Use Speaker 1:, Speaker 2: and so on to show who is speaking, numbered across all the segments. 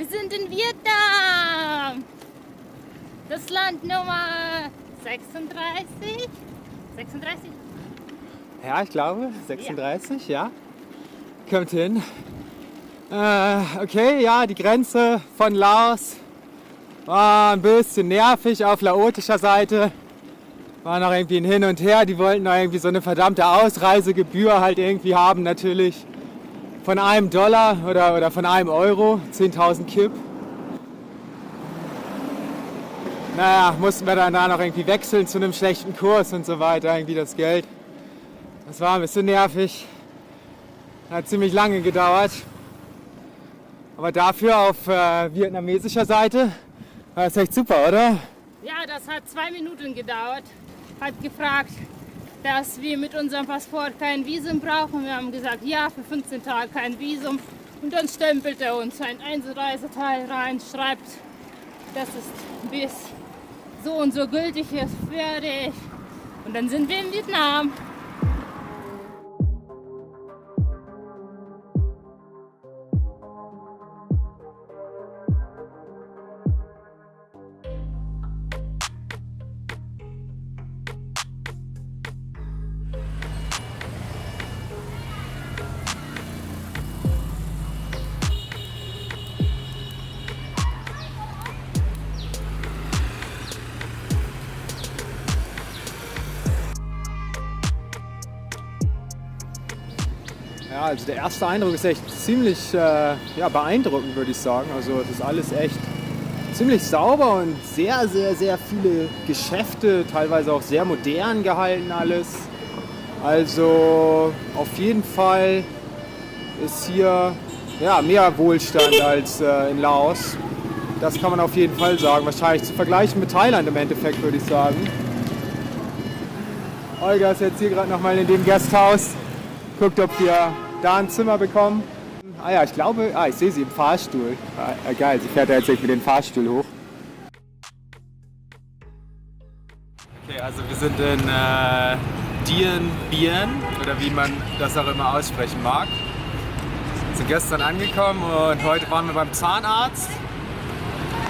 Speaker 1: sind in Vietnam. Das Land Nummer 36. 36?
Speaker 2: Ja, ich glaube 36, ja. Kommt hin. Okay, ja, die Grenze von Laos war ein bisschen nervig auf laotischer Seite. War noch irgendwie ein Hin und Her. Die wollten noch irgendwie so eine verdammte Ausreisegebühr halt irgendwie haben, natürlich. Von $1 oder von €1. 10.000 Kip. Naja, mussten wir dann da noch irgendwie wechseln zu einem schlechten Kurs und so weiter, irgendwie das Geld. Das war ein bisschen nervig. Hat ziemlich lange gedauert. Aber dafür auf vietnamesischer Seite war das echt super, oder?
Speaker 1: Ja, das hat 2 Minuten gedauert. Hat gefragt, dass wir mit unserem Passport kein Visum brauchen. Wir haben gesagt, ja, für 15 Tage kein Visum. Und dann stempelt er uns ein Einreiseteil rein, schreibt, dass es bis so und so gültig ist, fertig. Und dann sind wir in Vietnam.
Speaker 2: Ja, also der erste Eindruck ist echt ziemlich beeindruckend, würde ich sagen. Also es ist alles echt ziemlich sauber und sehr, sehr, sehr viele Geschäfte, teilweise auch sehr modern gehalten alles. Also auf jeden Fall ist hier mehr Wohlstand als in Laos. Das kann man auf jeden Fall sagen. Wahrscheinlich zu vergleichen mit Thailand im Endeffekt, würde ich sagen. Olga ist jetzt hier gerade nochmal in dem Gasthaus. Guckt, ob wir da ein Zimmer bekommen. Ah ja, ich glaube, ich sehe sie im Fahrstuhl. Geil, sie fährt ja jetzt mit dem Fahrstuhl hoch. Okay, also wir sind in Dien Bien, oder wie man das auch immer aussprechen mag. Wir sind gestern angekommen und heute waren wir beim Zahnarzt.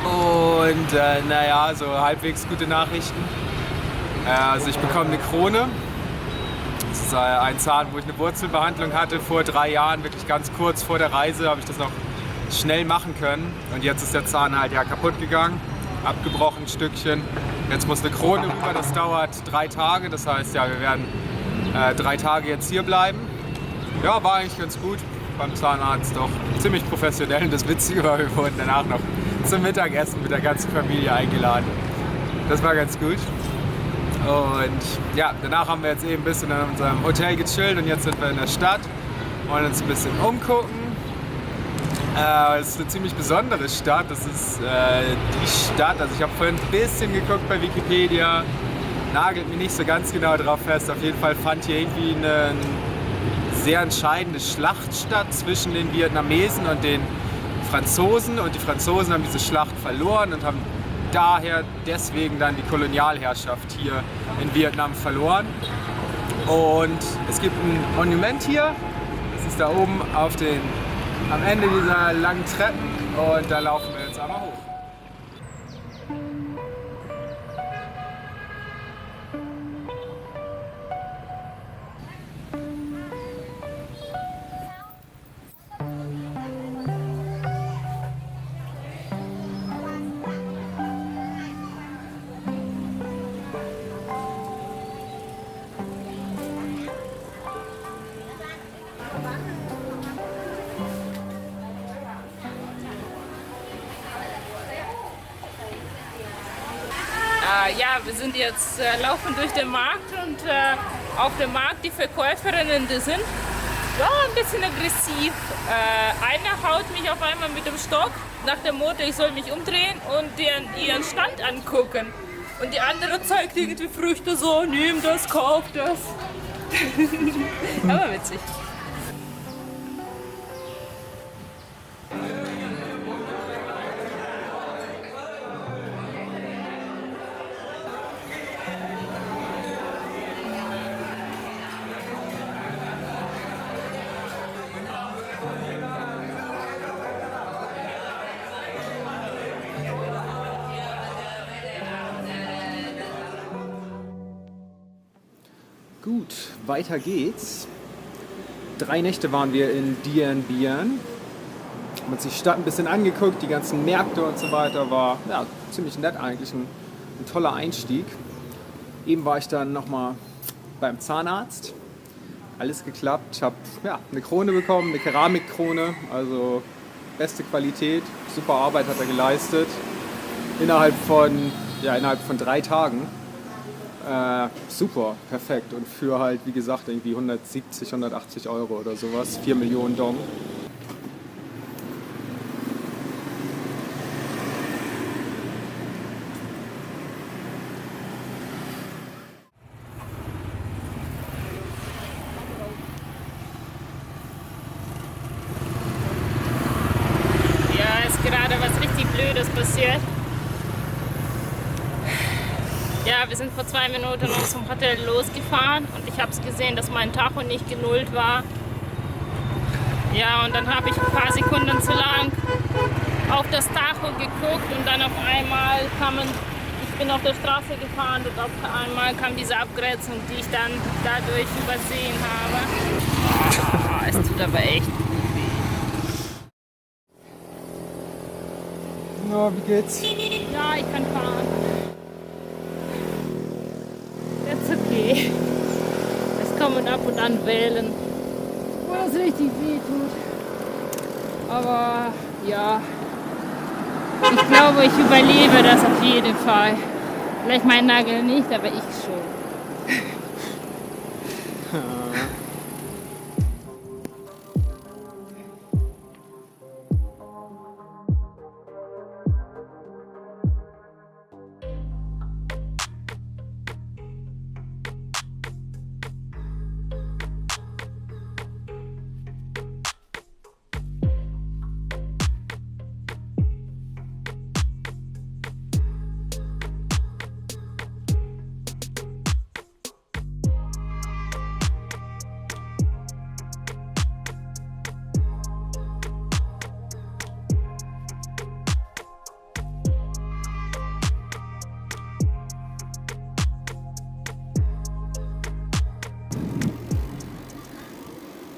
Speaker 2: Und so halbwegs gute Nachrichten. Also ich bekomme eine Krone. Das ist ein Zahn, wo ich eine Wurzelbehandlung hatte vor 3 Jahren, wirklich ganz kurz vor der Reise habe ich das noch schnell machen können. Und jetzt ist der Zahn halt kaputt gegangen, abgebrochen ein Stückchen. Jetzt muss eine Krone rüber, das dauert 3 Tage. Das heißt, wir werden 3 Tage jetzt hier bleiben. Ja, war eigentlich ganz gut beim Zahnarzt, doch ziemlich professionell. Und das Witzige war, wir wurden danach noch zum Mittagessen mit der ganzen Familie eingeladen. Das war ganz gut. Und ja, danach haben wir jetzt eben ein bisschen in unserem Hotel gechillt und jetzt sind wir in der Stadt, wollen uns ein bisschen umgucken. Es ist eine ziemlich besondere Stadt, das ist die Stadt, also ich habe vorhin ein bisschen geguckt bei Wikipedia, nagelt mich nicht so ganz genau drauf fest, auf jeden Fall fand hier irgendwie eine sehr entscheidende Schlacht statt zwischen den Vietnamesen und den Franzosen und die Franzosen haben diese Schlacht verloren und haben deswegen dann die Kolonialherrschaft hier in Vietnam verloren. Und es gibt ein Monument hier, das ist da oben am Ende dieser langen Treppen und da laufen wir jetzt einmal hoch.
Speaker 1: Ja, wir sind jetzt laufen durch den Markt und auf dem Markt die Verkäuferinnen, die sind ein bisschen aggressiv. Einer haut mich auf einmal mit dem Stock nach dem Motto, ich soll mich umdrehen und ihren Stand angucken. Und die andere zeigt irgendwie Früchte so, nimm das, kauf das. Aber witzig.
Speaker 2: Gut, weiter geht's. 3 Nächte waren wir in Dien Bien. Haben uns die Stadt ein bisschen angeguckt, die ganzen Märkte und so weiter. War ja, ziemlich nett eigentlich, ein toller Einstieg. Eben war ich dann nochmal beim Zahnarzt. Alles geklappt. Ich habe eine Krone bekommen, eine Keramikkrone, also beste Qualität. Super Arbeit hat er geleistet. Innerhalb von 3 Tagen. Super, perfekt. Und für halt, wie gesagt, irgendwie 170, 180 Euro oder sowas. 4 Millionen Dong.
Speaker 1: Ja, ist gerade was richtig Blödes passiert. Ja, wir sind vor 2 Minuten aus dem Hotel losgefahren und ich habe es gesehen, dass mein Tacho nicht genullt war. Ja, und dann habe ich ein paar Sekunden zu lang auf das Tacho geguckt und dann auf einmal ich bin auf der Straße gefahren und auf einmal kam diese Abgrenzung, die ich dann dadurch übersehen habe. Es tut aber echt weh.
Speaker 2: Na, wie geht's?
Speaker 1: Ja, ich kann fahren. That's okay. Es kommen ab und an Wellen, wo das richtig weh tut. Aber ja, ich glaube, ich überlebe das auf jeden Fall. Vielleicht mein Nagel nicht, aber ich schon.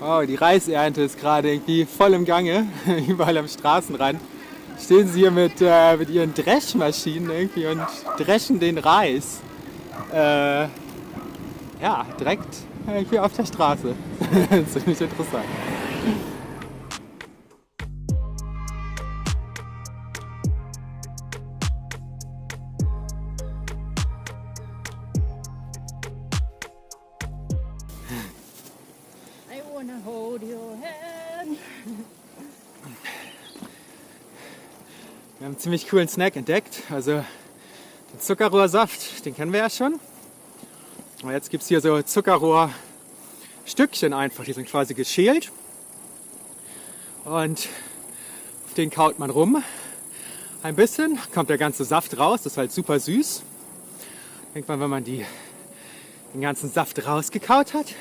Speaker 2: Oh, die Reisernte ist gerade irgendwie voll im Gange, überall am Straßenrand. Stehen sie hier mit ihren Dreschmaschinen irgendwie und dreschen den Reis. Ja, direkt irgendwie auf der Straße. Ziemlich interessant.
Speaker 1: I wanna hold your hand.
Speaker 2: Wir haben einen ziemlich coolen Snack entdeckt. Also den Zuckerrohrsaft, den kennen wir ja schon. Aber jetzt gibt es hier so Zuckerrohrstückchen einfach, die sind quasi geschält. Und auf den kaut man rum. Ein bisschen, kommt der ganze Saft raus, das ist halt super süß. Irgendwann, wenn man den ganzen Saft rausgekaut hat,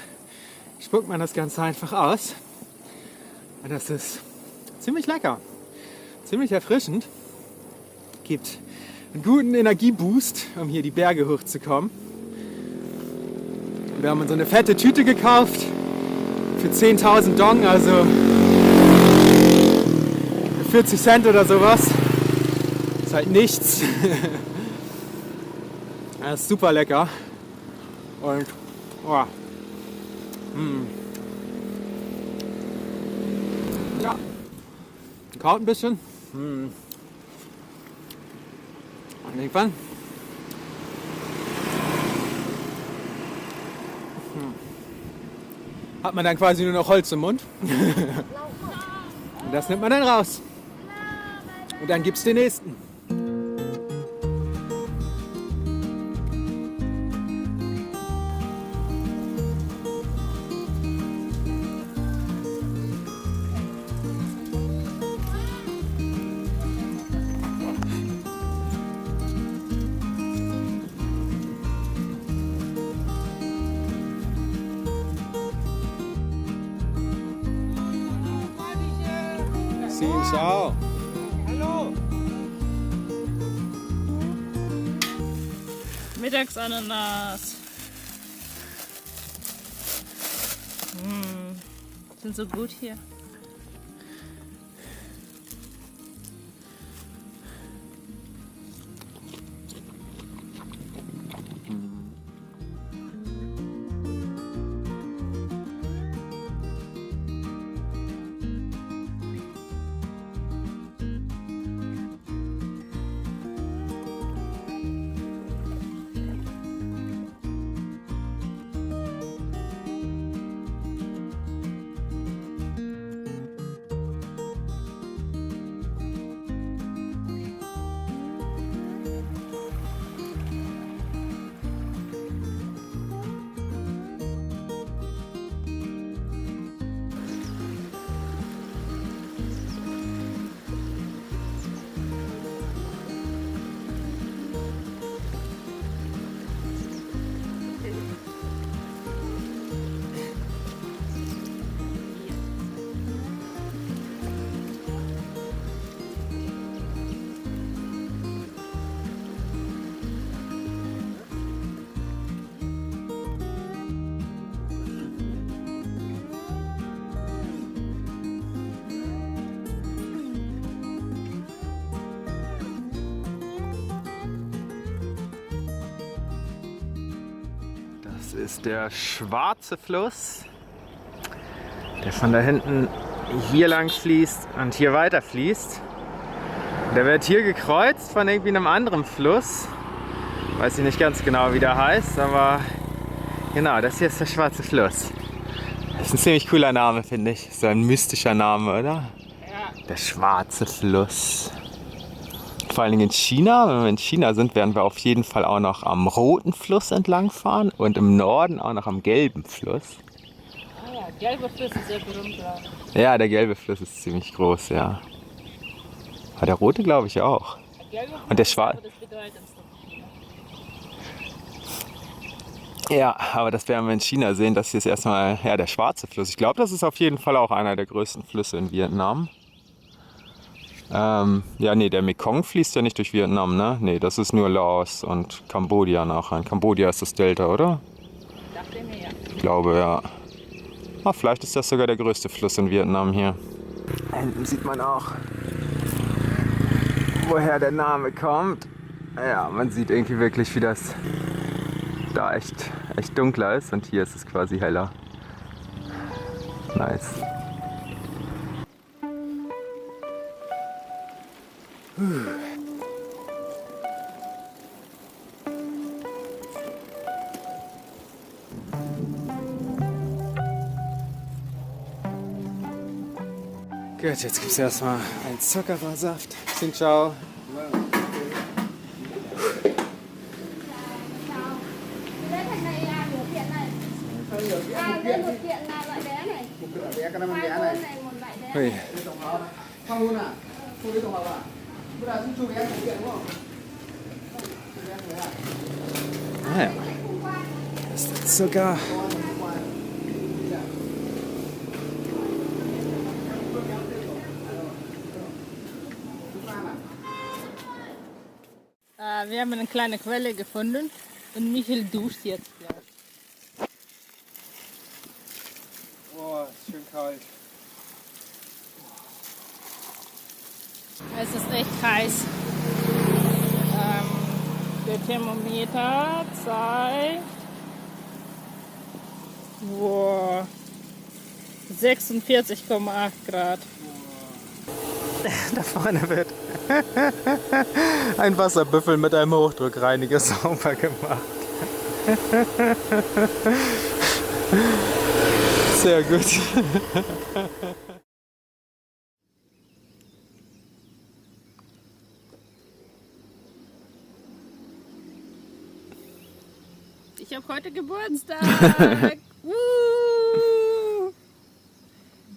Speaker 2: spuckt man das Ganze einfach aus. Und das ist ziemlich lecker, ziemlich erfrischend. Gibt einen guten Energieboost, um hier die Berge hochzukommen. Wir haben uns so eine fette Tüte gekauft für 10.000 Dong, also 40 Cent oder sowas. Ist halt nichts. Das ist super lecker. Und oh. Ja, kaut ein bisschen. Und irgendwann hat man dann quasi nur noch Holz im Mund. Und das nimmt man dann raus. Und dann gibt's den nächsten. Ciao. Hallo.
Speaker 1: Mittagsananas. Sind so gut hier.
Speaker 2: Das ist der Schwarze Fluss, der von da hinten hier lang fließt und hier weiter fließt. Der wird hier gekreuzt von irgendwie einem anderen Fluss. Weiß ich nicht ganz genau, wie der heißt, aber genau, das hier ist der Schwarze Fluss. Das ist ein ziemlich cooler Name, finde ich. So ein mystischer Name, oder?
Speaker 1: Ja.
Speaker 2: Der Schwarze Fluss. Vor allen Dingen in China. Wenn wir in China sind, werden wir auf jeden Fall auch noch am Roten Fluss entlang fahren und im Norden auch noch am Gelben Fluss.
Speaker 1: Ah ja, gelber Fluss ist sehr berühmt, glaube ich.
Speaker 2: Ja, der Gelbe Fluss ist ziemlich groß, ja. Aber der Rote glaube ich auch.
Speaker 1: Der gelbe Fluss
Speaker 2: Und der
Speaker 1: ist
Speaker 2: Schwarze.
Speaker 1: aber das bedeutendste von China.
Speaker 2: Ja, aber das werden wir in China sehen. Das hier ist erstmal der Schwarze Fluss. Ich glaube, das ist auf jeden Fall auch einer der größten Flüsse in Vietnam. Ja, nee, der Mekong fließt ja nicht durch Vietnam, ne? Nee, das ist nur Laos und Kambodscha nachher. In Kambodscha ist das Delta, oder?
Speaker 1: Dachte mir ja.
Speaker 2: Ich glaube, ja. Ah, vielleicht ist das sogar der größte Fluss in Vietnam hier. Hinten sieht man auch, woher der Name kommt. Ja, man sieht irgendwie wirklich, wie das da echt dunkler ist und hier ist es quasi heller. Nice. Gut, jetzt gibt es erstmal einen Zuckerrohrsaft. Xin ciao. Ui. Ah ja. Das ist der Zucker.
Speaker 1: Wir haben eine kleine Quelle gefunden und Michael duscht jetzt gleich.
Speaker 2: Boah, ist schön kalt.
Speaker 1: Es ist echt heiß. Der Thermometer zeigt 46,8 Grad.
Speaker 2: Da vorne wird ein Wasserbüffel mit einem Hochdruckreiniger sauber gemacht. Sehr gut.
Speaker 1: Ich habe heute Geburtstag.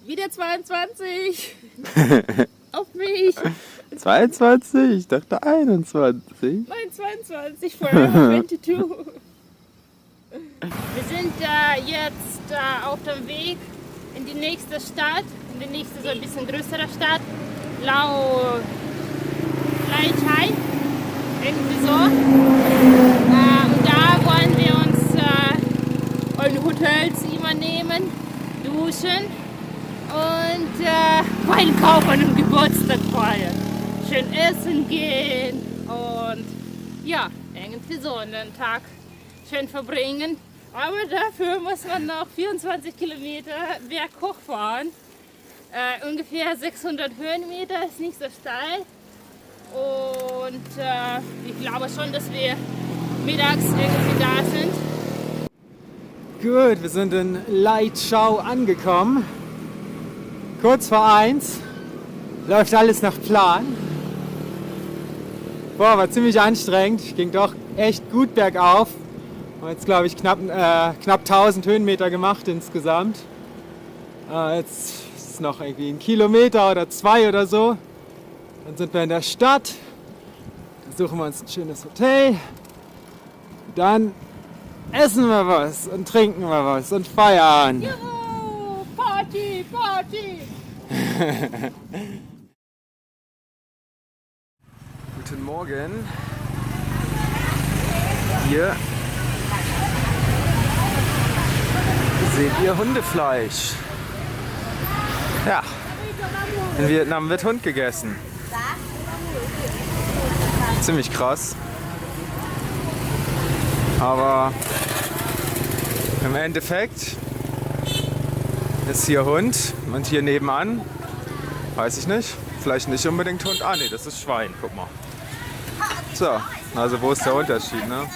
Speaker 1: Wieder 22. Auf mich.
Speaker 2: 22? Ich dachte 21.
Speaker 1: Nein, 22. Forever 22. Wir sind jetzt auf dem Weg in die nächste Stadt, in die nächste so ein bisschen größere Stadt, Lao Lai Chai, irgendwie so. Und da wollen wir uns ein Hotelzimmer nehmen duschen und einkaufen und Geburtstag feiern. Schön essen gehen und ja, irgendwie so einen Tag schön verbringen. Aber dafür muss man noch 24 Kilometer berghoch fahren. Ungefähr 600 Höhenmeter, ist nicht so steil. Und ich glaube schon, dass wir mittags irgendwie da sind.
Speaker 2: Gut, wir sind in Leitschau angekommen. Kurz vor 1. Läuft alles nach Plan. Boah, war ziemlich anstrengend. Ging doch echt gut bergauf. Jetzt glaube ich knapp 1000 Höhenmeter gemacht insgesamt. Jetzt ist es noch irgendwie 1 Kilometer oder 2 oder so. Dann sind wir in der Stadt. Dann suchen wir uns ein schönes Hotel. Dann essen wir was und trinken wir was und feiern.
Speaker 1: Juhu, Party, Party!
Speaker 2: Guten Morgen. Hier seht ihr Hundefleisch. Ja, in Vietnam wird Hund gegessen. Ziemlich krass. Aber im Endeffekt ist hier Hund und hier nebenan, weiß ich nicht, vielleicht nicht unbedingt Hund. Ah ne, das ist Schwein, guck mal. So, also wo ist der Unterschied, ne?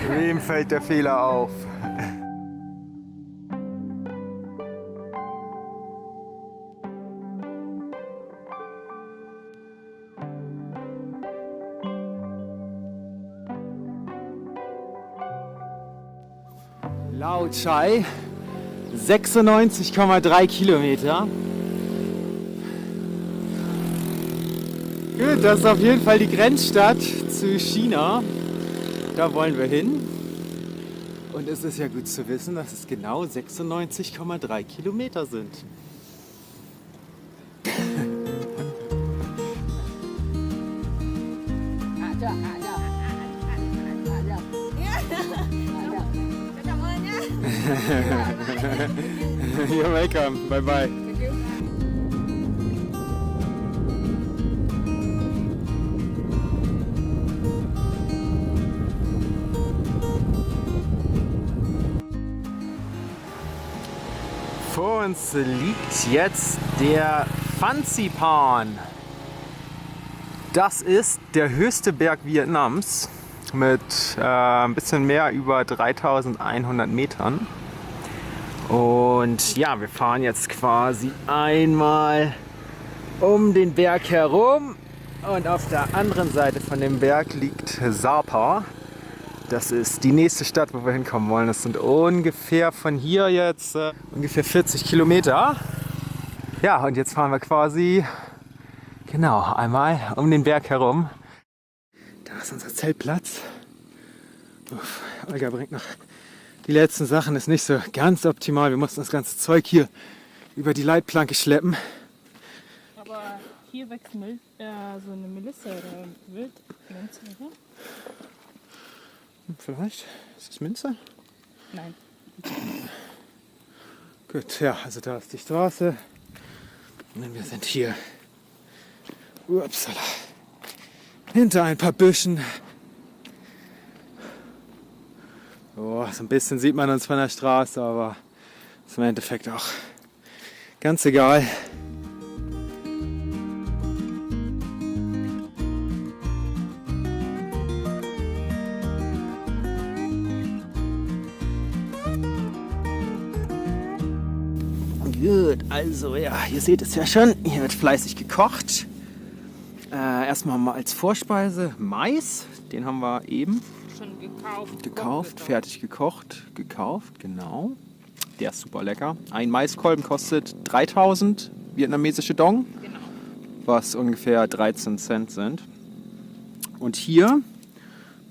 Speaker 2: Wem fällt der Fehler auf? Lao Cai, 96,3 Kilometer. Gut, das ist auf jeden Fall die Grenzstadt zu China. Da wollen wir hin. Und es ist ja gut zu wissen, dass es genau 96,3 Kilometer sind. You're welcome. Bye bye. Vor uns liegt jetzt der Fansipan. Das ist der höchste Berg Vietnams mit ein bisschen mehr über 3100 Metern. Und ja, wir fahren jetzt quasi einmal um den Berg herum und auf der anderen Seite von dem Berg liegt Sapa. Das ist die nächste Stadt, wo wir hinkommen wollen. Das sind ungefähr von hier jetzt ungefähr 40 Kilometer. Ja, und jetzt fahren wir quasi genau einmal um den Berg herum. Da ist unser Zeltplatz. Uff, Olga bringt noch die letzten Sachen, ist nicht so ganz optimal. Wir mussten das ganze Zeug hier über die Leitplanke schleppen.
Speaker 1: Aber hier wächst so eine Melisse oder Wildminze, oder?
Speaker 2: Vielleicht? Ist das Minze?
Speaker 1: Nein.
Speaker 2: Gut, ja, also da ist die Straße. Und wir sind hier. Upsala. Hinter ein paar Büschen. Oh, so ein bisschen sieht man uns von der Straße, aber ist im Endeffekt auch ganz egal. Gut, also ja, ihr seht es ja schon, hier wird fleißig gekocht. Erstmal mal als Vorspeise Mais, den haben wir eben
Speaker 1: Schon gekauft.
Speaker 2: gekauft, fertig gekocht, genau. Der ist super lecker. Ein Maiskolben kostet 3000 vietnamesische Dong,
Speaker 1: Genau.
Speaker 2: was ungefähr 13 Cent sind. Und hier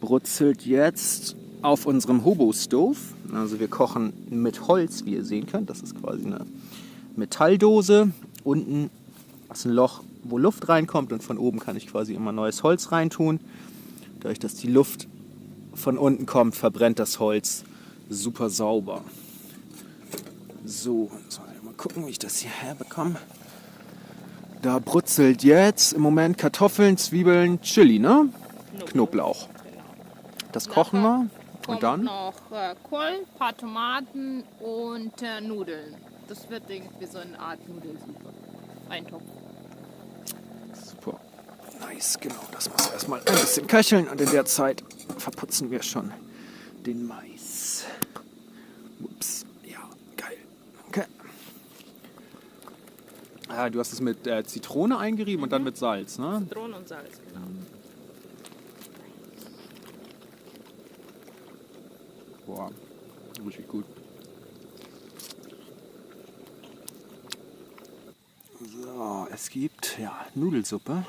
Speaker 2: brutzelt jetzt auf unserem Hobo-Stove, also wir kochen mit Holz, wie ihr sehen könnt, das ist quasi eine Metalldose. Unten ist ein Loch, wo Luft reinkommt und von oben kann ich quasi immer neues Holz reintun. Dadurch, dass die Luft von unten kommt, verbrennt das Holz super sauber. So, mal gucken, wie ich das hierher bekomme. Da brutzelt jetzt im Moment Kartoffeln, Zwiebeln, Chili, ne? Knoblauch.
Speaker 1: Genau.
Speaker 2: Das kochen wir.
Speaker 1: Kommt
Speaker 2: Und dann?
Speaker 1: noch Kohl, ein paar Tomaten und Nudeln. Das wird irgendwie so eine Art Nudelsuppe. Eintopf.
Speaker 2: Super. Nice, genau. Das muss erstmal ein bisschen köcheln und in der Zeit verputzen wir schon den Mais. Ups. Ja, geil. Okay. Ah, du hast es mit Zitrone eingerieben und dann mit Salz, ne?
Speaker 1: Zitrone und Salz, genau.
Speaker 2: Boah, richtig gut. So, es gibt ja Nudelsuppe.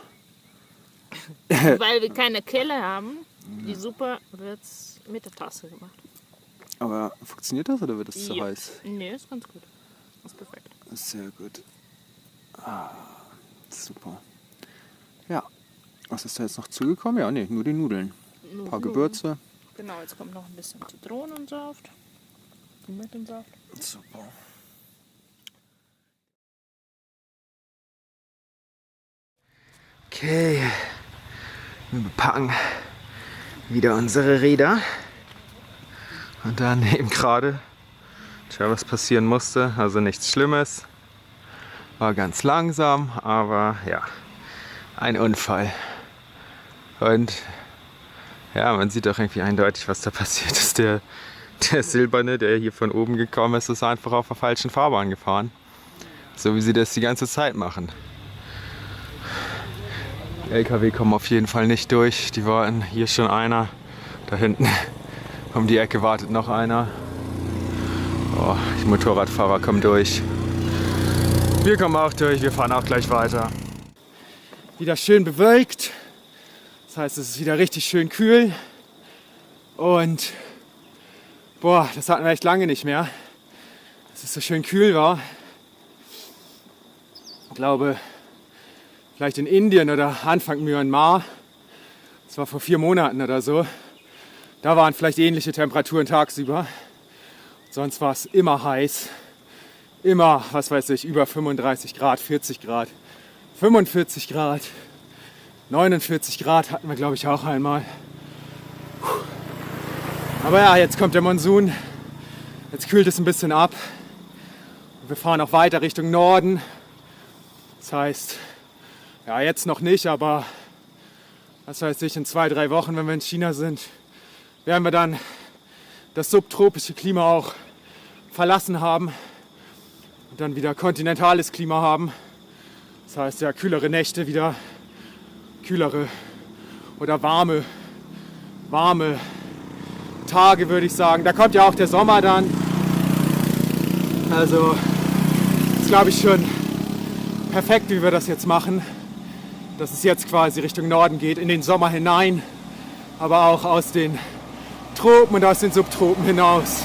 Speaker 1: Weil wir keine Kelle haben, die Suppe wird mit der Tasse gemacht.
Speaker 2: Aber funktioniert das oder wird es zu
Speaker 1: Ja.
Speaker 2: heiß?
Speaker 1: Nee, ist ganz gut. Ist perfekt.
Speaker 2: Sehr gut. Ah, super. Ja, was ist da jetzt noch zugekommen? Ja, nee, nur die Nudeln. Ein paar Gewürze.
Speaker 1: Genau, jetzt kommt noch ein bisschen Zitronensaft. Tomatensaft.
Speaker 2: Super. Okay, wir bepacken wieder unsere Räder. Und dann eben gerade, was passieren musste, also nichts Schlimmes. War ganz langsam, aber ja, ein Unfall. Und ja, man sieht auch irgendwie eindeutig, was da passiert ist. Der Silberne, der hier von oben gekommen ist, ist einfach auf der falschen Fahrbahn gefahren. So wie sie das die ganze Zeit machen. Die LKW kommen auf jeden Fall nicht durch. Die warten, hier ist schon einer. Da hinten um die Ecke wartet noch einer. Oh, die Motorradfahrer kommen durch. Wir kommen auch durch, wir fahren auch gleich weiter. Wieder schön bewölkt. Das heißt, es ist wieder richtig schön kühl. Und boah, das hatten wir echt lange nicht mehr. Dass es so schön kühl war. Ich glaube, vielleicht in Indien oder Anfang Myanmar. Das war vor 4 Monaten oder so. Da waren vielleicht ähnliche Temperaturen tagsüber. Sonst war es immer heiß. Immer, was weiß ich, über 35 Grad, 40 Grad, 45 Grad, 49 Grad hatten wir, glaube ich, auch einmal. Aber ja, jetzt kommt der Monsun. Jetzt kühlt es ein bisschen ab. Wir fahren auch weiter Richtung Norden. Das heißt, ja, jetzt noch nicht, aber was weiß ich, in 2-3 Wochen, wenn wir in China sind, werden wir dann das subtropische Klima auch verlassen haben und dann wieder kontinentales Klima haben. Das heißt, ja, kühlere Nächte, wieder kühlere oder warme Tage, würde ich sagen. Da kommt ja auch der Sommer dann. Also ist, glaube ich, schon perfekt, wie wir das jetzt machen. Dass es jetzt quasi Richtung Norden geht, in den Sommer hinein, aber auch aus den Tropen und aus den Subtropen hinaus.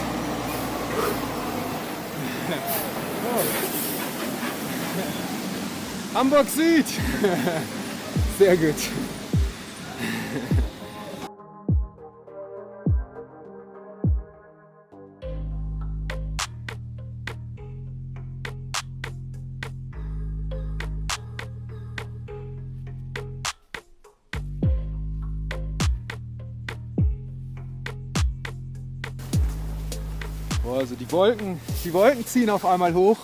Speaker 2: Hamburg Süd. Sehr gut. Boah, also die Wolken ziehen auf einmal hoch.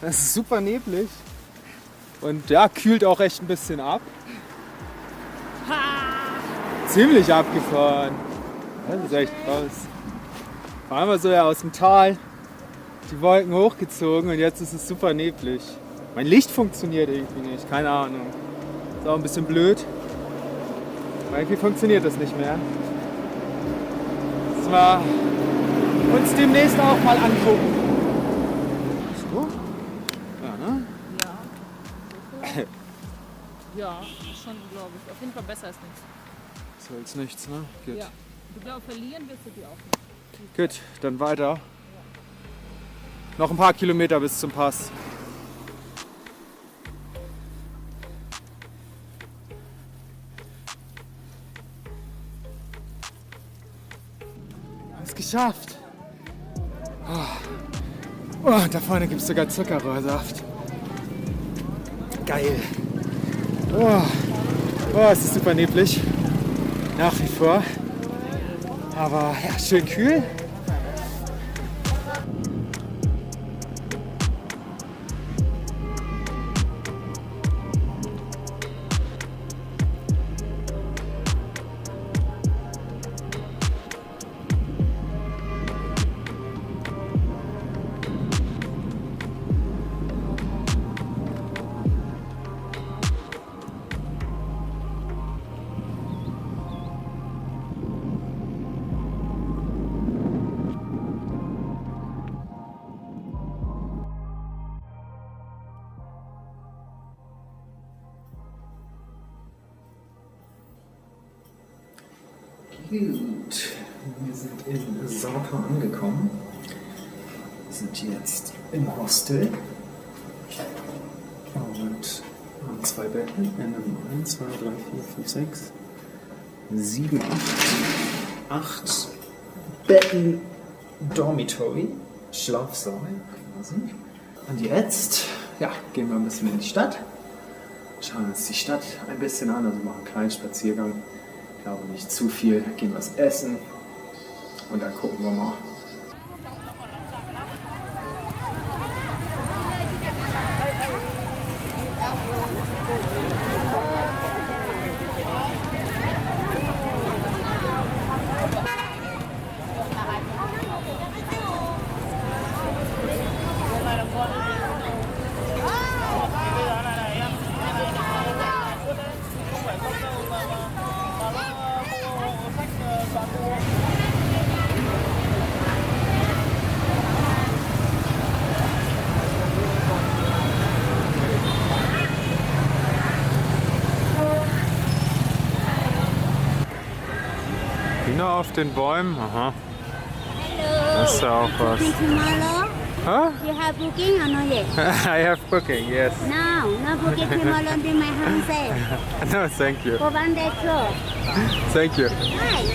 Speaker 2: Das ist super neblig. Und ja, kühlt auch echt ein bisschen ab. Ziemlich abgefahren. Das ist echt krass. Vor allem so ja aus dem Tal die Wolken hochgezogen und jetzt ist es super neblig. Mein Licht funktioniert irgendwie nicht, keine Ahnung. Ist auch ein bisschen blöd. Aber irgendwie funktioniert das nicht mehr. Das war uns demnächst auch mal angucken. So? Ja, ne?
Speaker 1: Ja. Ja, schon, glaube ich. Auf jeden Fall besser als nichts.
Speaker 2: So als nichts, ne? Gut.
Speaker 1: Ja. Du glaubst, verlieren wirst du die auch nicht.
Speaker 2: Gut, dann weiter. Noch ein paar Kilometer bis zum Pass. Alles geschafft. Oh, da vorne gibt es sogar Zuckerrohrsaft. Geil. Oh, es ist super neblig. Nach wie vor. Aber ja, schön kühl. Gut, wir sind in Sapa angekommen. Wir sind jetzt im Hostel und haben 2 Betten in einem 1, 2, 3, 4, 5, 6, 7, 8 Betten Dormitory, Schlafsaal quasi. Und jetzt gehen wir ein bisschen in die Stadt, schauen uns die Stadt ein bisschen an, also machen einen kleinen Spaziergang. Ich glaube nicht zu viel, gehen was essen und dann gucken wir mal. Hühner auf den Bäumen? Aha. Das ist ja auch was.
Speaker 3: Tomorrow,
Speaker 2: Huh?
Speaker 3: you have booking or not yet?
Speaker 2: I have booking, yes.
Speaker 3: No, no booking tomorrow in my house.
Speaker 2: No, thank you.
Speaker 3: For one day tour.
Speaker 2: Thank you.
Speaker 3: Hi.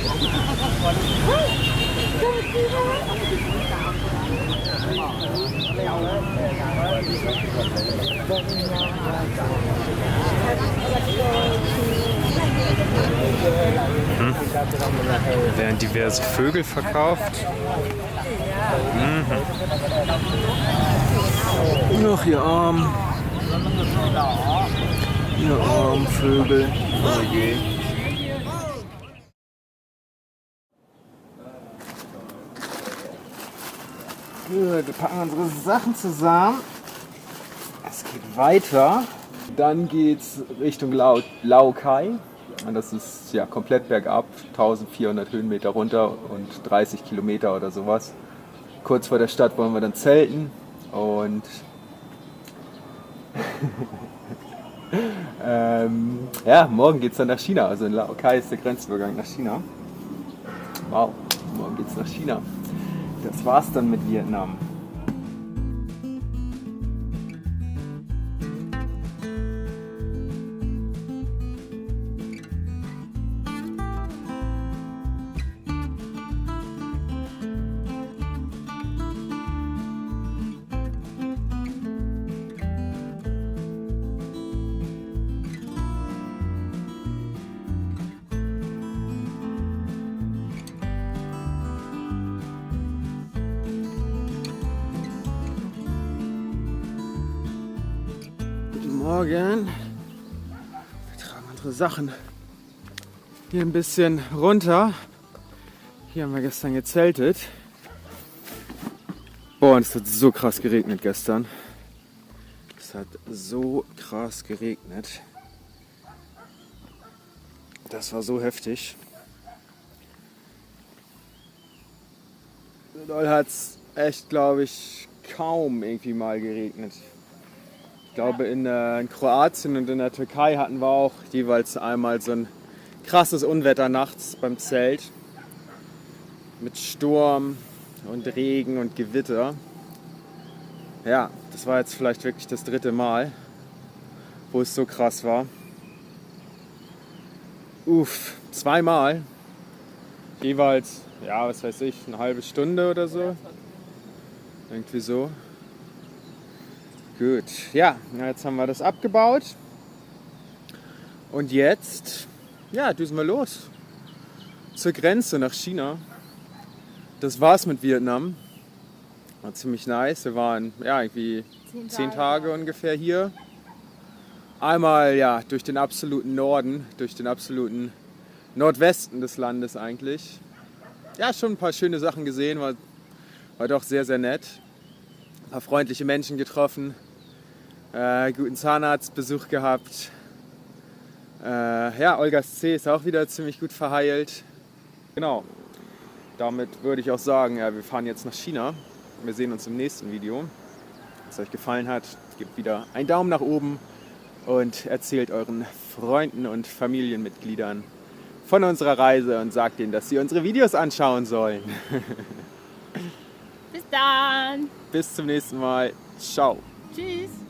Speaker 3: Thank
Speaker 2: Da werden diverse Vögel verkauft. Ach, ihr armen Vögel. Oh je. Gut, wir packen unsere Sachen zusammen. Es geht weiter. Dann geht's Richtung Lào Cai. Und das ist ja komplett bergab, 1400 Höhenmeter runter und 30 Kilometer oder sowas. Kurz vor der Stadt wollen wir dann zelten und morgen geht's dann nach China. Also in Lào Cai ist der Grenzübergang nach China. Wow, morgen geht's nach China. Das war's dann mit Vietnam. Morgen. Wir tragen unsere Sachen hier ein bisschen runter. Hier haben wir gestern gezeltet. Boah, und es hat so krass geregnet gestern. Es hat so krass geregnet. Das war so heftig. So doll hat es echt, glaube ich, kaum irgendwie mal geregnet. Ich glaube, in Kroatien und in der Türkei hatten wir auch jeweils einmal so ein krasses Unwetter nachts beim Zelt. Mit Sturm und Regen und Gewitter. Ja, das war jetzt vielleicht wirklich das 3. Mal, wo es so krass war. 2 Mal. Jeweils, ja, was weiß ich, eine halbe Stunde oder so. Irgendwie so. Gut, ja, jetzt haben wir das abgebaut. Und jetzt, ja, düsen wir los. Zur Grenze nach China. Das war's mit Vietnam. War ziemlich nice. Wir waren ja irgendwie 10 Tage ungefähr hier. Einmal ja durch den absoluten Norden, durch den absoluten Nordwesten des Landes eigentlich. Ja, schon ein paar schöne Sachen gesehen, war doch sehr, sehr nett. Ein paar freundliche Menschen getroffen, guten Zahnarztbesuch gehabt. Ja, Olgas Zeh ist auch wieder ziemlich gut verheilt. Genau, damit würde ich auch sagen, ja, wir fahren jetzt nach China. Wir sehen uns im nächsten Video. Wenn es euch gefallen hat, gebt wieder einen Daumen nach oben und erzählt euren Freunden und Familienmitgliedern von unserer Reise und sagt ihnen, dass sie unsere Videos anschauen sollen.
Speaker 1: Bis dann.
Speaker 2: Bis zum nächsten Mal. Ciao.
Speaker 1: Tschüss.